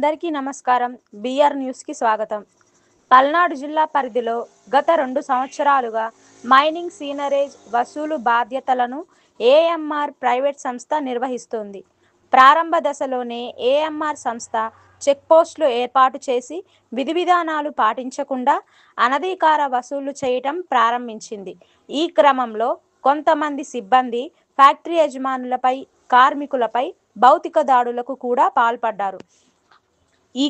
అందరికీ నమస్కారం. BR news కి స్వాగతం. పల్నాడు జిల్లా పరిధిలో గత 2 సంవత్సరాలుగా మైనింగ్ సీనరేజ్ వసూలు బాధ్యతలను ఏఎంఆర్ ప్రైవేట్ సంస్థ నిర్వహిస్తుంది. ప్రారంభ దశలోనే ఏఎంఆర్ సంస్థ చెక్పోస్టులు ఏర్పాటు చేసి విధి విధానాలు పాటించకుండా అనధికార వసూలు చేయటం ప్రారంభించింది. ఈ క్రమంలో కొంతమంది సిబ్బంది ఫ్యాక్టరీ యజమానులపై, కార్మికులపై భౌతిక దాడులకు కూడా పాల్పడ్డారు. ఈ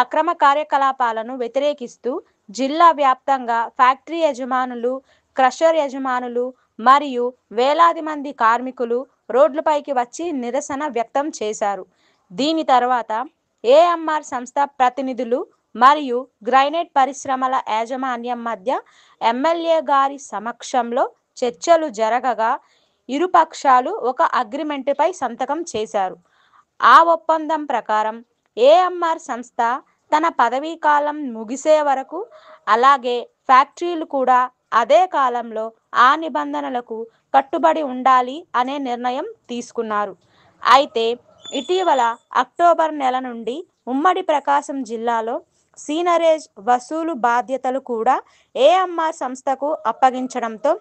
అక్రమ కార్యకలాపాలను వ్యతిరేకిస్తూ జిల్లా వ్యాప్తంగా ఫ్యాక్టరీ యజమానులు, క్రషర్ యజమానులు మరియు వేలాది మంది కార్మికులు రోడ్లపైకి వచ్చి నిరసన వ్యక్తం చేశారు. దీని తర్వాత ఏఎంఆర్ సంస్థ ప్రతినిధులు మరియు గ్రైనేట్ పరిశ్రమల యాజమాన్యం మధ్య ఎమ్మెల్యే గారి సమక్షంలో చర్చలు జరగగా ఇరు పక్షాలు ఒక అగ్రిమెంటుపై సంతకం చేశారు. ఆ ఒప్పందం ప్రకారం ఏఎంఆర్ సంస్థ తన పదవీ కాలం ముగిసే వరకు, అలాగే ఫ్యాక్టరీలు కూడా అదే కాలంలో ఆ నిబంధనలకు కట్టుబడి ఉండాలి అనే నిర్ణయం తీసుకున్నారు. అయితే ఇటీవల అక్టోబర్ నెల నుండి ఉమ్మడి ప్రకాశం జిల్లాలో సీనరేజ్ వసూలు బాధ్యతలు కూడా ఏఎంఆర్ సంస్థకు అప్పగించడంతో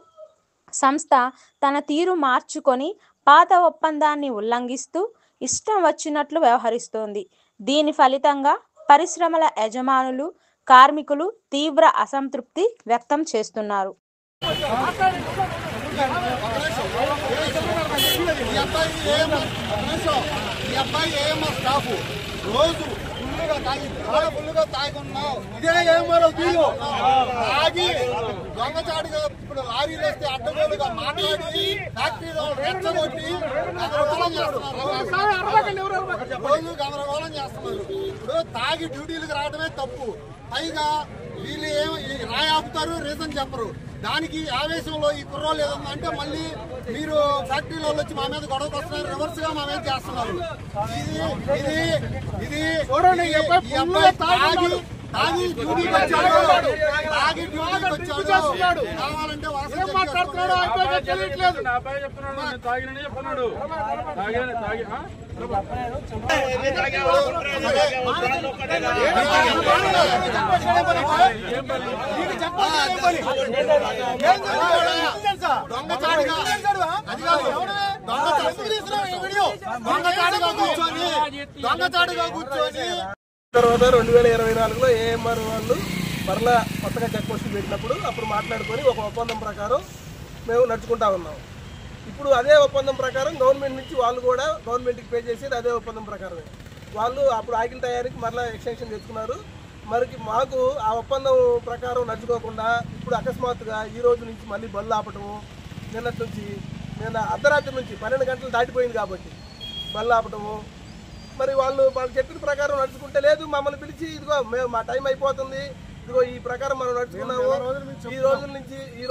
సంస్థ తన తీరు మార్చుకొని పాత ఒప్పందాన్ని ఉల్లంఘిస్తూ ఇష్టం వచ్చినట్లు వ్యవహరిస్తోంది. దీని ఫలితంగా పరిశ్రమల యజమానులు, కార్మికులు తీవ్ర అసంతృప్తి వ్యక్తం చేస్తున్నారు. దొంగచాటుగా ఇప్పుడు లారీలు వస్తే అడ్డగోలుగా మాట్లాడి ఫ్యాక్టరీలో రెచ్చగొట్టి గందరగోళం చేస్తున్నారు. ఇప్పుడు తాగి డ్యూటీలకు రావడమే తప్పు. పైగా వీళ్ళు రాయి ఆపుతారు, రీజన్ చెప్పరు. దానికి ఆవేశంలో ఈ కుర్రోళ్ళు ఏదన్నా అంటే మళ్ళీ మీరు ఫ్యాక్టరీలో వచ్చి మా మీద గొడవకు వస్తున్నారు, రివర్స్ గా మా మీద చేస్తున్నారు. ఇది తాగి డ్యూటీకి వచ్చాడు, కావాలంటే మాట్లాడుతున్నాడు. దొంగచాటుగా కూర్చొని తర్వాత 2024లో ఏఎంఆర్ వాళ్ళు మరలా కొత్తగా చెక్ పోస్ట్ పెట్టినప్పుడు అప్పుడు మాట్లాడుకొని ఒక ఒప్పందం ప్రకారం మేము నడుచుకుంటా ఉన్నాం. ఇప్పుడు అదే ఒప్పందం ప్రకారం గవర్నమెంట్ నుంచి వాళ్ళు కూడా గవర్నమెంట్కి పే చేసేది అదే ఒప్పందం ప్రకారమే. వాళ్ళు అప్పుడు ఆకిల తయారీకి మరలా ఎక్స్టెన్షన్ తెచ్చుకున్నారు. మరి మాకు ఆ ఒప్పందం ప్రకారం నడుచుకోకుండా ఇప్పుడు అకస్మాత్తుగా ఈ రోజు నుంచి మళ్ళీ బళ్ళు ఆపటము, నిన్నటి నుంచి అర్ధరాత్రి నుంచి 12 గంటలు దాటిపోయింది కాబట్టి బళ్ళు ఆపటము. మరి వాళ్ళు చెప్పిన ప్రకారం నడుచుకుంటే లేదు, మమ్మల్ని పిలిచి ఇదిగో మేము మా టైం అయిపోతుంది, ఇదిగో ఈ ప్రకారం మనం నడుచుకున్నాము, ఈ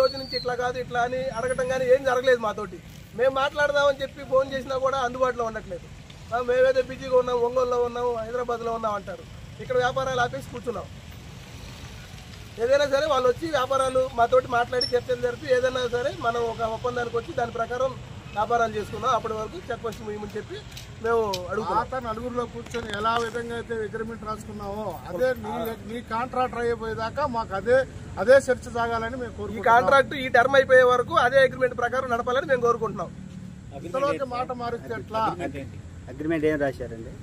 రోజు నుంచి ఇట్లా కాదు ఇట్లా అని అడగటం కానీ ఏం జరగలేదు మాతోటి. మేము మాట్లాడదామని చెప్పి ఫోన్ చేసినా కూడా అందుబాటులో ఉండట్లేదు. మేమేదో బిజీగా ఉన్నాం, ఒంగోలులో ఉన్నాం, హైదరాబాద్లో ఉన్నాం అంటారు. ఇక్కడ వ్యాపారాలు ఆపేసి కూర్చున్నాం. ఏదైనా సరే వాళ్ళు వచ్చి వ్యాపారాలు మాతోటి మాట్లాడి చర్చలు జరిపి ఏదైనా సరే మనం ఒక ఒప్పందానికి వచ్చి దాని ప్రకారం వ్యాపారాలు చేసుకున్నాం. అప్పటి వరకు చెక్ పోస్ట్ ముయ్యమని చెప్పి మేము అడుగుతాం. నలుగురిలో కూర్చొని ఎలా విధంగా అయితే అగ్రిమెంట్ రాసుకున్నామో అదే నీ కాంట్రాక్ట్ అయిపోయేదాకా మాకు అదే చర్చ సాగాలని మేము కోరుకుంటున్నాం. ఈ కాంట్రాక్ట్ ఈ టర్మ్ అయిపోయే వరకు అదే అగ్రిమెంట్ ప్రకారం నడపాలని మేము కోరుకుంటున్నాం. ఇంతలోకి మాట మారిస్తే ఎట్లా? అగ్రిమెంట్ ఏం రాశారండి?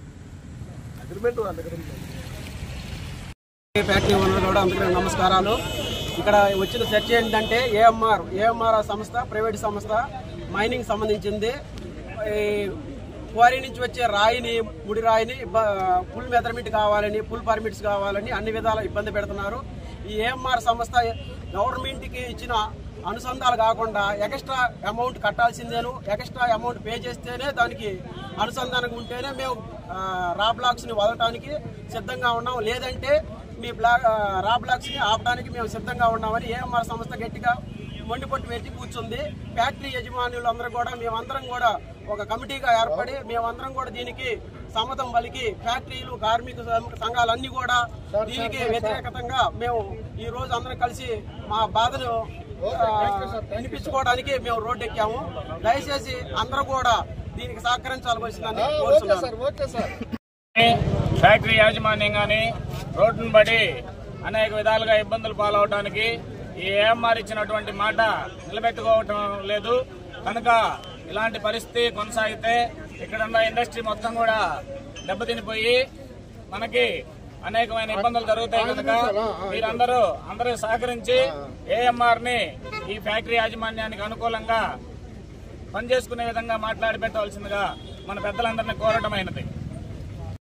అగ్రిమెంట్ ఫ్యాక్టరీ ఓనర్ కూడా అందరికీ నమస్కారాలు. ఇక్కడ వచ్చిన చర్చ ఏంటంటే ఏఎంఆర్ సంస్థ ప్రైవేట్ సంస్థ, మైనింగ్ సంబంధించింది. ఈ క్వారీ నుంచి వచ్చే రాయిని, ముడి రాయిని ఫుల్ మెజర్మెంట్ కావాలని, ఫుల్ పర్మిట్స్ కావాలని అన్ని విధాల ఇబ్బంది పెడుతున్నారు. ఈ ఏఎంఆర్ సంస్థ గవర్నమెంట్కి ఇచ్చిన అనుసంధాలు కాకుండా ఎక్స్ట్రా అమౌంట్ కట్టాల్సిందేను, ఎక్స్ట్రా అమౌంట్ పే చేస్తేనే దానికి అనుసంధానం ఉంటేనే మేము రా బ్లాక్స్ని వదలటానికి సిద్ధంగా ఉన్నాం. లేదంటే మీ రా బ్లాక్స్ని ఆపడానికి మేము సిద్ధంగా ఉన్నామని ఏఎంఆర్ సంస్థ గట్టిగా మొండిపట్టు పెట్టి కూర్చుంది. ఫ్యాక్టరీ యజమానులందరూ కూడా మేమందరం కూడా ఒక కమిటీగా ఏర్పడి మేమందరం కూడా దీనికి సమ్మతం పలికి ఫ్యాక్టరీలు, కార్మిక సంఘాలన్నీ కూడా దీనికి వ్యతిరేకంగా మేము ఈ రోజు అందరం కలిసి మా బాధను వినిపించుకోవడానికి మేము రోడ్డు ఎక్కాము. దయచేసి అందరూ కూడా దీనికి సహకరించాల్సిందని కోరుతున్నాను. ఫ్యాక్టరీ యాజమాన్యం కానీ రోడ్డును బడి అనేక విధాలుగా ఇబ్బందులు పాలవడానికి ఈ ఏఎంఆర్ ఇచ్చినటువంటి మాట నిలబెట్టుకోవటం లేదు. కనుక ఇలాంటి పరిస్థితి కొనసాగితే ఇక్కడ ఉన్న ఇండస్ట్రీ మొత్తం కూడా దెబ్బతినిపోయి మనకి అనేకమైన ఇబ్బందులు జరుగుతాయి. కనుక అందరూ సహకరించి ఏఎంఆర్ ని ఈ ఫ్యాక్టరీ యాజమాన్యానికి అనుకూలంగా పనిచేసుకునే విధంగా మాట్లాడి పెట్టవలసిందిగా మన పెద్దలందరినీ కోరటమైనది.